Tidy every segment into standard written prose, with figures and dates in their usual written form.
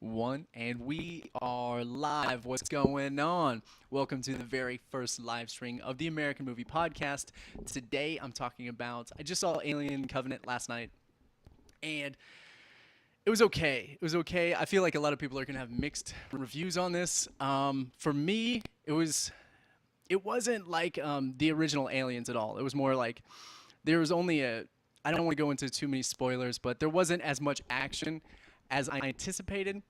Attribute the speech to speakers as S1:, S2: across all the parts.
S1: One, and we are live. What's going on? Welcome to the very first live stream of the American Movie Podcast. Today, I'm talking about. I just saw Alien Covenant last night, and it was okay. It was okay. I feel like a lot of people are gonna have mixed reviews on this. For me, it wasn't like the original Aliens at all. It was more like there was only a. I don't want to go into too many spoilers, but there wasn't as much action as I anticipated.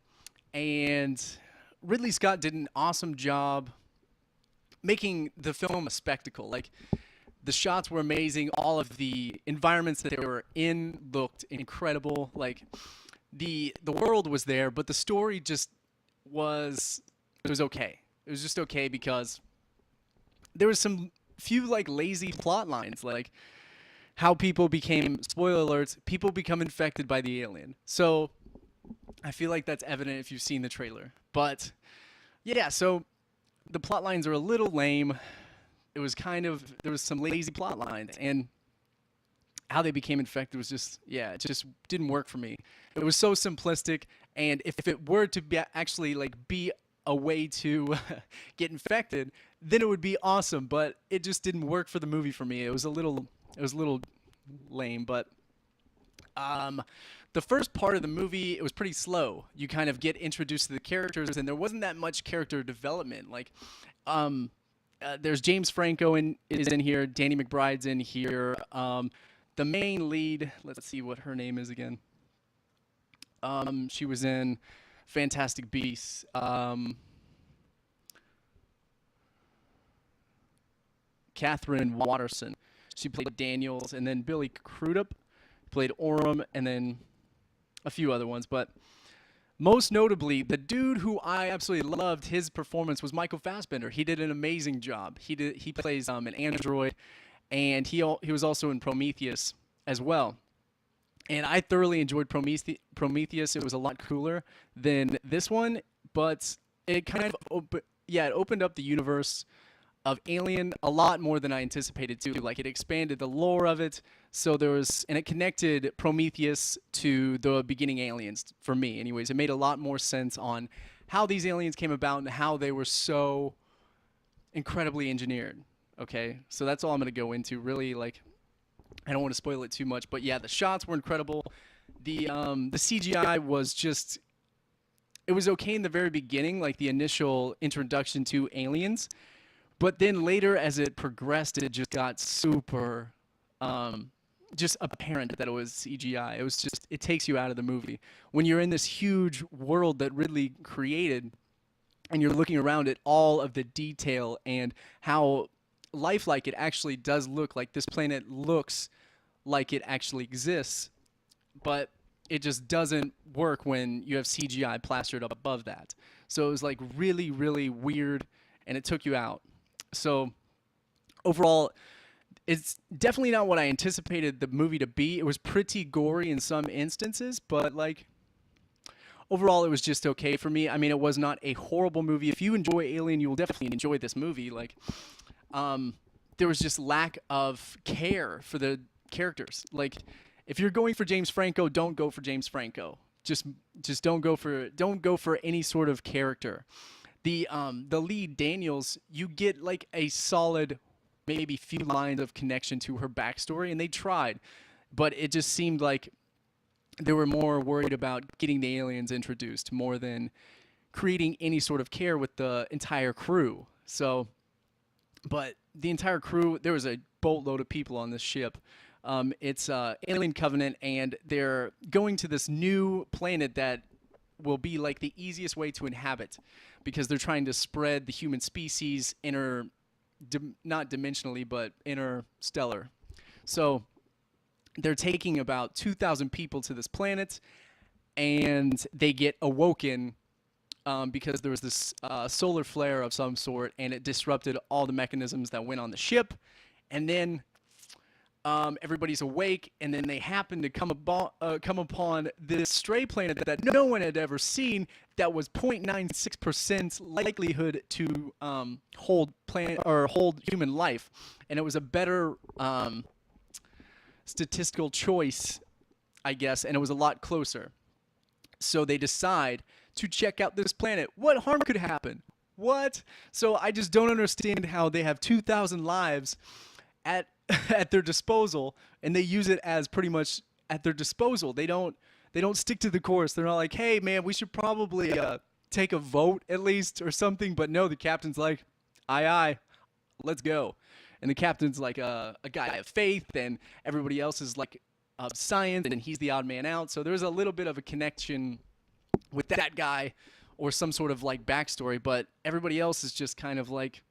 S1: And Ridley Scott did an awesome job making the film a spectacle. Like the shots were amazing. All of the environments that they were in looked incredible. Like the world was there, but the story just was it was okay. It was just okay because there was some few like lazy plot lines, like how people became spoiler alerts, people become infected by the alien. So I feel like that's evident if you've seen the trailer. But yeah, so the plot lines are a little lame. It was kind of there was some lazy plot lines, and how they became infected was just it just didn't work for me. It was so simplistic, and if it were to be actually like be a way to get infected, then it would be awesome. But it just didn't work for the movie for me. It was a little lame, but um, the first part of the movie, it was pretty slow. You kind of get introduced to the characters, and there wasn't that much character development. Like, um, there's James Franco is in here, Danny McBride's in here. The main lead, let's see what her name is again. She was in Fantastic Beasts. Catherine Watterson. She played Daniels, and then Billy Crudup played Orem, and then a few other ones. But most notably, the dude who I absolutely loved his performance was Michael Fassbender. He did an amazing job. He plays an android, and he was also in Prometheus as well. And I thoroughly enjoyed Prometheus. It was a lot cooler than this one, but it kind of it opened up the universe of Alien a lot more than I anticipated too. Like it expanded the lore of it. So and it connected Prometheus to the beginning aliens for me. Anyways, it made a lot more sense on how these aliens came about and how they were so incredibly engineered. Okay, so that's all I'm gonna go into. Really, like, I don't want to spoil it too much, but yeah, the shots were incredible. The CGI was just it was okay in the very beginning, like the initial introduction to aliens. But then later, as it progressed, it just got super, just apparent that it was CGI. It was just, it takes you out of the movie. When you're in this huge world that Ridley created, and you're looking around at all of the detail and how lifelike it actually does look, like this planet looks like it actually exists, but it just doesn't work when you have CGI plastered up above that. So it was like really, really weird, and it took you out. So overall, it's definitely not what I anticipated the movie to be. It was pretty gory in some instances, but like overall, it was just okay for me. I mean, it was not a horrible movie. If you enjoy Alien, you will definitely enjoy this movie. Like, there was just lack of care for the characters. Like, if you're going for James Franco, don't go for James Franco. Just don't go for any sort of character. The lead Daniels, you get like a solid maybe few lines of connection to her backstory, and they tried, but it just seemed like they were more worried about getting the aliens introduced more than creating any sort of care with the entire crew. So, but the entire crew, there was a boatload of people on this ship. It's Alien Covenant, and they're going to this new planet that will be like the easiest way to inhabit because they're trying to spread the human species not dimensionally, but interstellar. So they're taking about 2,000 people to this planet, and they get awoken because there was this solar flare of some sort, and it disrupted all the mechanisms that went on the ship. And then everybody's awake, and then they happen to come upon this stray planet that no one had ever seen that was 0.96% likelihood to hold human life, and it was a better statistical choice, I guess, and it was a lot closer. So they decide to check out this planet. What harm could happen? What? So I just don't understand how they have 2,000 lives at at their disposal, and they use it as pretty much at their disposal. They don't stick to the course. They're not like, hey man, we should probably take a vote at least or something. But no, the captain's like, aye aye, let's go. And the captain's like a guy of faith, and everybody else is like of science, and he's the odd man out. So there's a little bit of a connection with that guy, or some sort of like backstory. But everybody else is just kind of like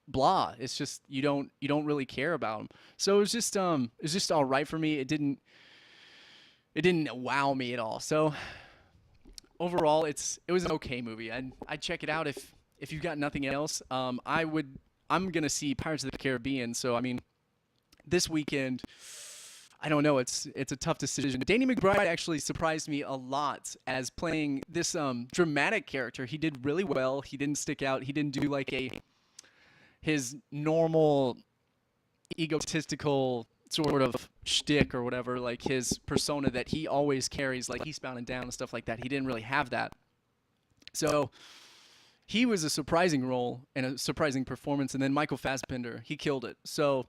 S1: blah. It's just you don't really care about them. So it's just all right for me. It didn't wow me at all. So overall, it was an okay movie. I'd check it out if you've got nothing else. I'm gonna see Pirates of the Caribbean. So I mean, this weekend, I don't know. It's a tough decision. Danny McBride actually surprised me a lot as playing this dramatic character. He did really well. He didn't stick out. He didn't do like his normal egotistical sort of shtick or whatever, like his persona that he always carries, like Eastbound and Down and stuff like that. He didn't really have that. So he was a surprising role and a surprising performance. And then Michael Fassbender, he killed it. So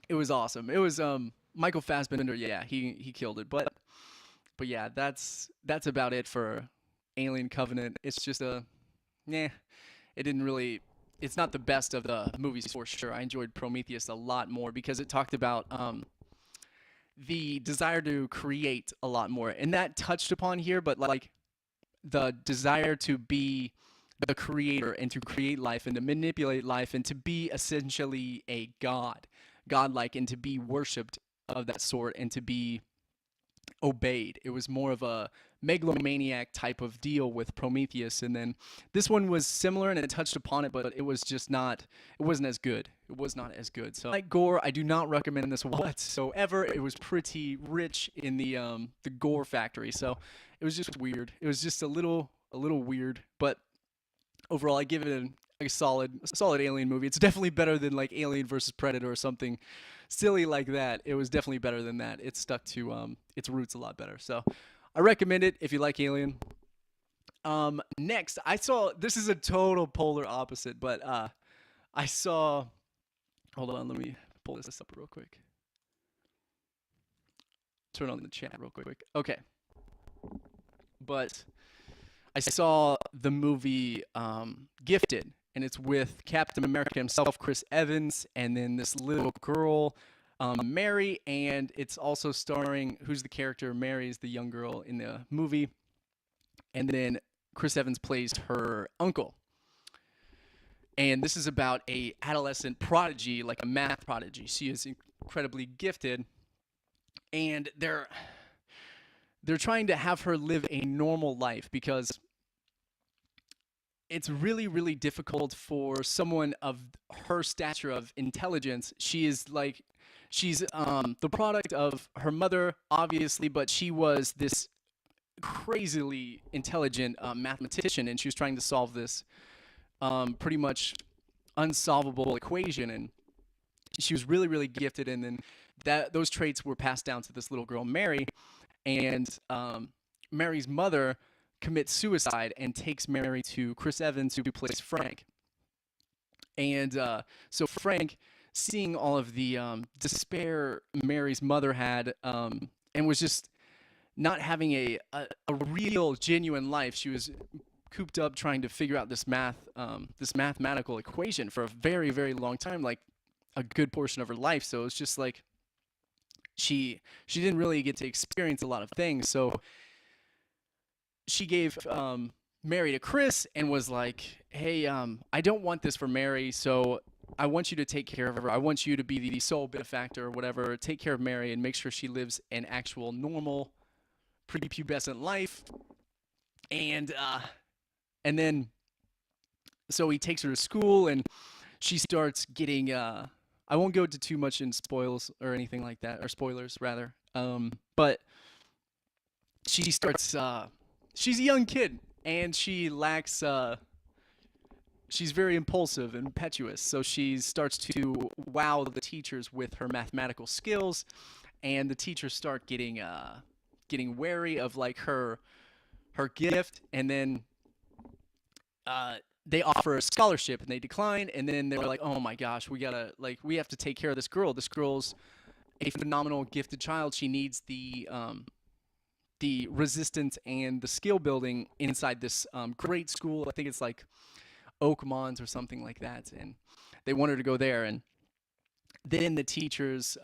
S1: it was awesome. It was Michael Fassbender, yeah, he killed it. But yeah, that's about it for Alien Covenant. It's just it didn't really. It's not the best of the movies for sure. I enjoyed Prometheus a lot more because it talked about the desire to create a lot more, and that touched upon here. But like the desire to be the creator and to create life and to manipulate life and to be essentially a godlike, and to be worshipped of that sort and to be obeyed. It was more of a megalomaniac type of deal with Prometheus, and then this one was similar and it touched upon it, but it wasn't as good. It was not as good. So like gore, I do not recommend this whatsoever. It was pretty rich in the gore factory, so it was just weird. It was just a little weird, but overall I give it a solid Alien movie. It's definitely better than like Alien versus Predator or something silly like that. It was definitely better than that. It stuck to its roots a lot better. So I recommend it if you like Alien. Next, I saw, this is a total polar opposite, but I saw, hold on, let me pull this up real quick. Turn on the chat real quick. Okay. But I saw the movie Gifted, and it's with Captain America himself, Chris Evans, and then this little girl, Mary, and it's also starring, who's the character? Mary is the young girl in the movie, and then Chris Evans plays her uncle. And this is about a adolescent prodigy, like a math prodigy. She is incredibly gifted, and they're trying to have her live a normal life because it's really, really difficult for someone of her stature of intelligence. She's the product of her mother, obviously, but she was this crazily intelligent mathematician, and she was trying to solve this pretty much unsolvable equation, and she was really, really gifted, and then those traits were passed down to this little girl, Mary, and Mary's mother commits suicide and takes Mary to Chris Evans, who plays Frank. And so Frank, seeing all of the despair Mary's mother had, and was just not having a real, genuine life. She was cooped up trying to figure out this mathematical equation for a very, very long time, like a good portion of her life. So it's just like she didn't really get to experience a lot of things. So she gave Mary to Chris and was like, hey, I don't want this for Mary, so I want you to take care of her. I want you to be the sole benefactor or whatever. Take care of Mary and make sure she lives an actual normal prepubescent life. And then so he takes her to school, and she starts getting I won't go into too much in spoils or anything like that, or spoilers rather. But she starts she's a young kid, and she lacks she's very impulsive and impetuous, so she starts to wow the teachers with her mathematical skills, and the teachers start getting wary of like her her gift, and then they offer a scholarship and they decline, and then they're like, oh my gosh, we have to take care of this girl. This girl's a phenomenal gifted child. She needs the resistance and the skill building inside this great school. I think it's like Oakmont or something like that, and they want her to go there. And then the teachers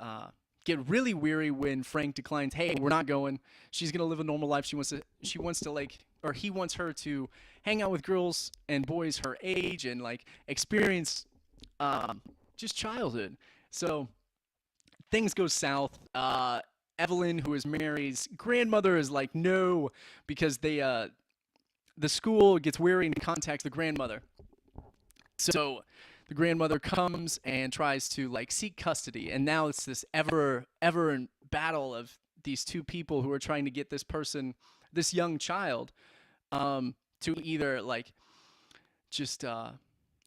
S1: get really weary when Frank declines. Hey, we're not going. She's gonna live a normal life. She wants to like, or he wants her to hang out with girls and boys her age and like experience just childhood. So things go south. Evelyn, who is Mary's grandmother, is like, no, because the school gets weary and contacts the grandmother. So the grandmother comes and tries to like seek custody, and now it's this ever battle of these two people who are trying to get this young child, to either like just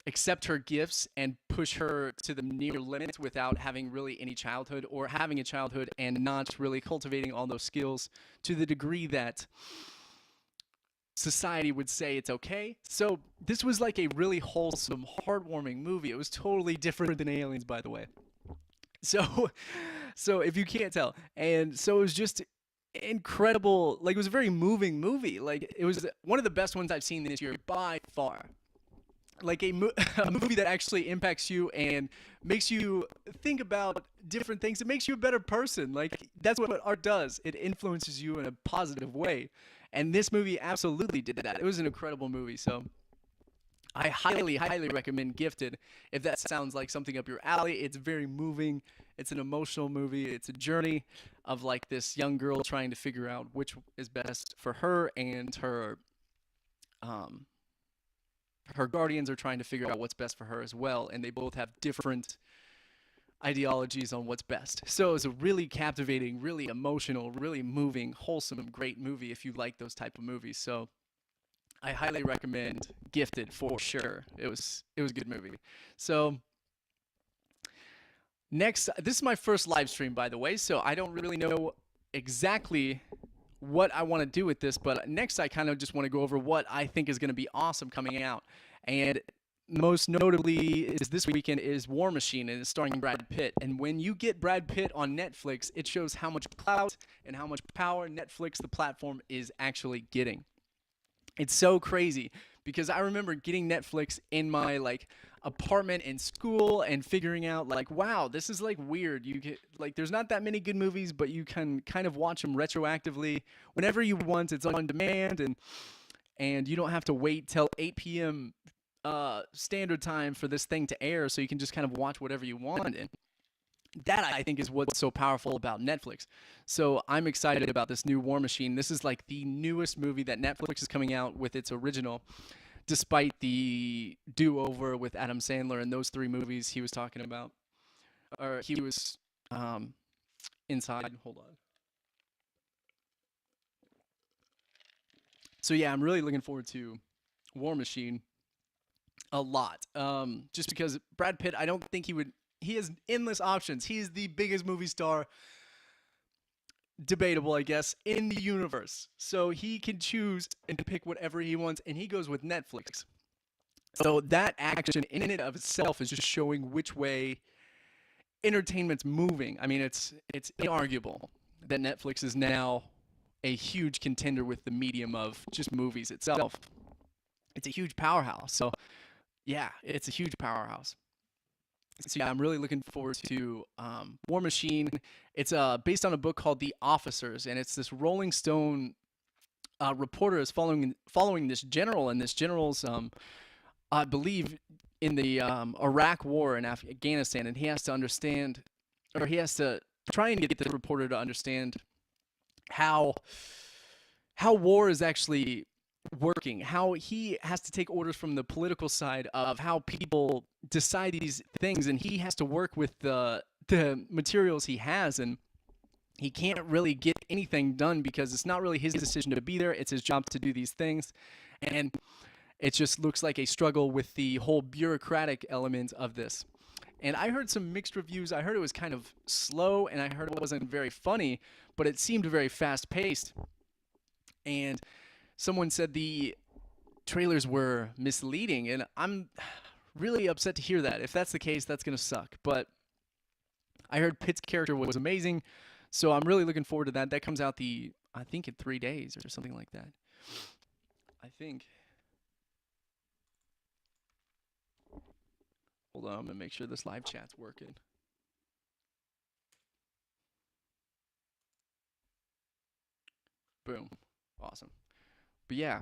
S1: accept her gifts and push her to the near limit without having really any childhood, or having a childhood and not really cultivating all those skills to the degree that society would say it's okay. So this was like a really wholesome, heartwarming movie. It was totally different than Aliens, by the way. So if you can't tell, and so it was just incredible. Like, it was a very moving movie. Like, it was one of the best ones I've seen this year by far. Like a movie that actually impacts you and makes you think about different things. It makes you a better person. Like, that's what art does. It influences you in a positive way. And this movie absolutely did that. It was an incredible movie. So I highly, highly recommend Gifted. If that sounds like something up your alley, it's very moving. It's an emotional movie. It's a journey of like this young girl trying to figure out which is best for her, and her guardians are trying to figure out what's best for her as well. And they both have different ideologies on what's best. So it's a really captivating, really emotional, really moving, wholesome, great movie if you like those type of movies. So I highly recommend Gifted for sure. It was a good movie. So next, this is my first live stream, by the way, so I don't really know exactly what I want to do with this, but next I kind of just want to go over what I think is going to be awesome coming out. And most notably is this weekend is War Machine, and it's starring Brad Pitt. And when you get Brad Pitt on Netflix, it shows how much clout and how much power Netflix, the platform, is actually getting. It's so crazy because I remember getting Netflix in my like apartment in school and figuring out like, wow, this is like weird. You get like, there's not that many good movies, but you can kind of watch them retroactively whenever you want. It's on demand, and you don't have to wait till 8 p.m. Standard time for this thing to air, so you can just kind of watch whatever you want. And that, I think, is what's so powerful about Netflix. So I'm excited about this new War Machine. This is like the newest movie that Netflix is coming out with its original, despite the do-over with Adam Sandler and those three movies he was talking about. Or he was inside. Hold on. So yeah, I'm really looking forward to War Machine a lot. Just because Brad Pitt, I don't think he has endless options. He is the biggest movie star, debatable, I guess, in the universe. So he can choose and pick whatever he wants, and he goes with Netflix. So that action in and of itself is just showing which way entertainment's moving. I mean, it's inarguable that Netflix is now a huge contender with the medium of just movies itself. It's a huge powerhouse. So yeah, it's a huge powerhouse. So yeah, I'm really looking forward to War Machine. It's based on a book called The Officers, and it's this Rolling Stone reporter is following this general, and this general's, I believe, in the Iraq War in Afghanistan, and he has to understand, or he has to try and get the reporter to understand how war is actually working, how he has to take orders from the political side of how people decide these things, and he has to work with the materials he has, and he can't really get anything done because it's not really his decision to be there. It's his job to do these things, and it just looks like a struggle with the whole bureaucratic element of this. And I heard some mixed reviews. I heard it was kind of slow, and I heard it wasn't very funny, but it seemed very fast-paced. And someone said the trailers were misleading, and I'm really upset to hear that. If that's the case, that's gonna suck. But I heard Pitt's character was amazing, so I'm really looking forward to that. That comes out I think in 3 days or something like that. I think. Hold on, I'm gonna make sure this live chat's working. Boom, awesome. But yeah,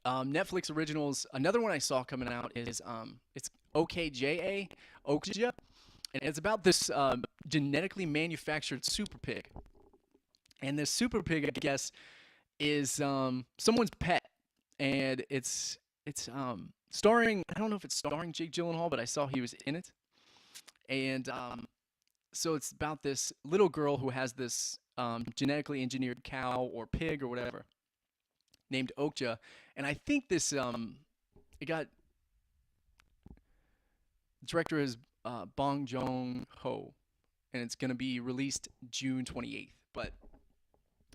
S1: Netflix originals. Another one I saw coming out is it's OKJA, Okja, and it's about this genetically manufactured super pig. And this super pig, I guess, is someone's pet, and it's starring. I don't know if it's starring Jake Gyllenhaal, but I saw he was in it. And so it's about this little girl who has this genetically engineered cow or pig or whatever named Okja, and I think this it got director is Bong Joon Ho, and it's gonna be released June 28th. But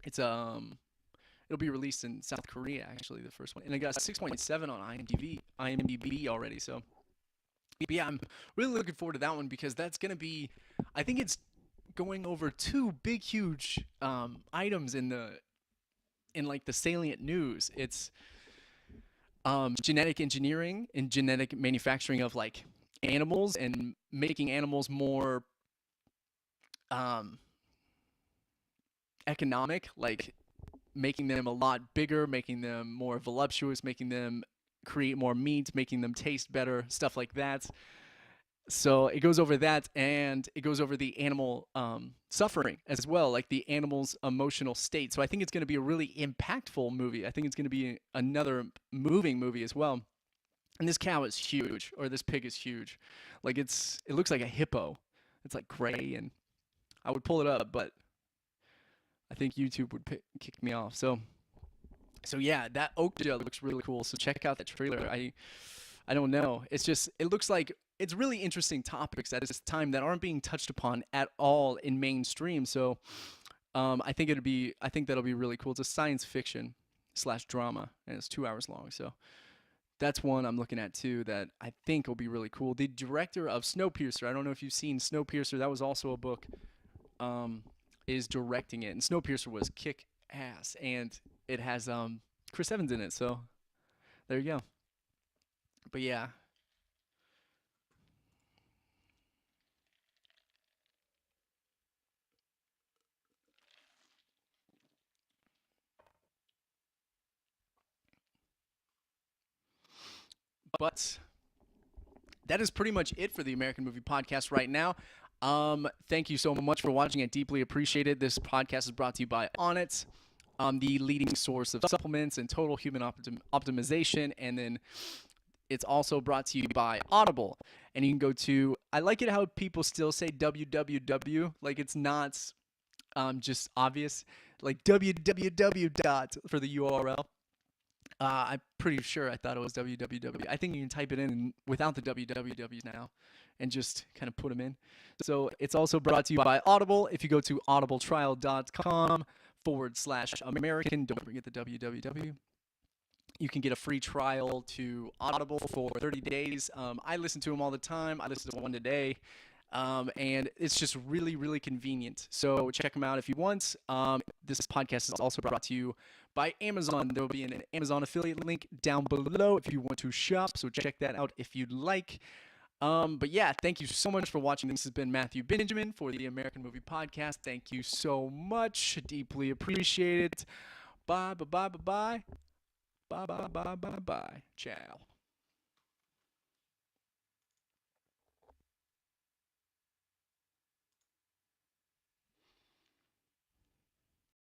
S1: it's it'll be released in South Korea actually, the first one, and it got 6.7 on IMDb already. So but yeah, I'm really looking forward to that one because that's gonna be, I think it's going over two big huge items in like the salient news. It's genetic engineering and genetic manufacturing of like animals and making animals more um, economic, like making them a lot bigger, making them more voluptuous, making them create more meat, making them taste better, stuff like that. So it goes over that, and it goes over the animal suffering as well, like the animal's emotional state. So I think it's going to be a really impactful movie. I think it's going to be another moving movie as well. And this cow is huge, or this pig is huge. Like it looks like a hippo. It's like gray, and I would pull it up, but I think YouTube would kick me off. So yeah, that Okja looks really cool. So check out that trailer. I don't know. It's just it looks like it's really interesting topics at this time that aren't being touched upon at all in mainstream. So I think that'll be really cool. It's a science fiction slash drama, and it's 2 hours long. So that's one I'm looking at too that I think will be really cool. The director of Snowpiercer, I don't know if you've seen Snowpiercer. That was also a book. Is directing it, and Snowpiercer was kick ass, and it has Chris Evans in it. So there you go. But yeah. But that is pretty much it for the American Movie Podcast right now. Thank you so much for watching. I deeply appreciate it. This podcast is brought to you by Onnit, the leading source of supplements and total human optimization. And then it's also brought to you by Audible. And you can go to, I like it how people still say www, like it's not just obvious, like www dot for the URL. I'm pretty sure I thought it was www. I think you can type it in without the wwws now and just kind of put them in. So it's also brought to you by Audible. If you go to audibletrial.com/American, don't forget the www. You can get a free trial to Audible for 30 days. I listen to them all the time. I listen to one today. And it's just really, really convenient. So check them out if you want. This podcast is also brought to you by Amazon. There will be an Amazon affiliate link down below if you want to shop. So check that out if you'd like. But yeah, thank you so much for watching. This has been Matthew Benjamin for the American Movie Podcast. Thank you so much. Deeply appreciate it. Bye, bye, bye, bye, bye. Bye, bye, bye, bye, bye. Ciao.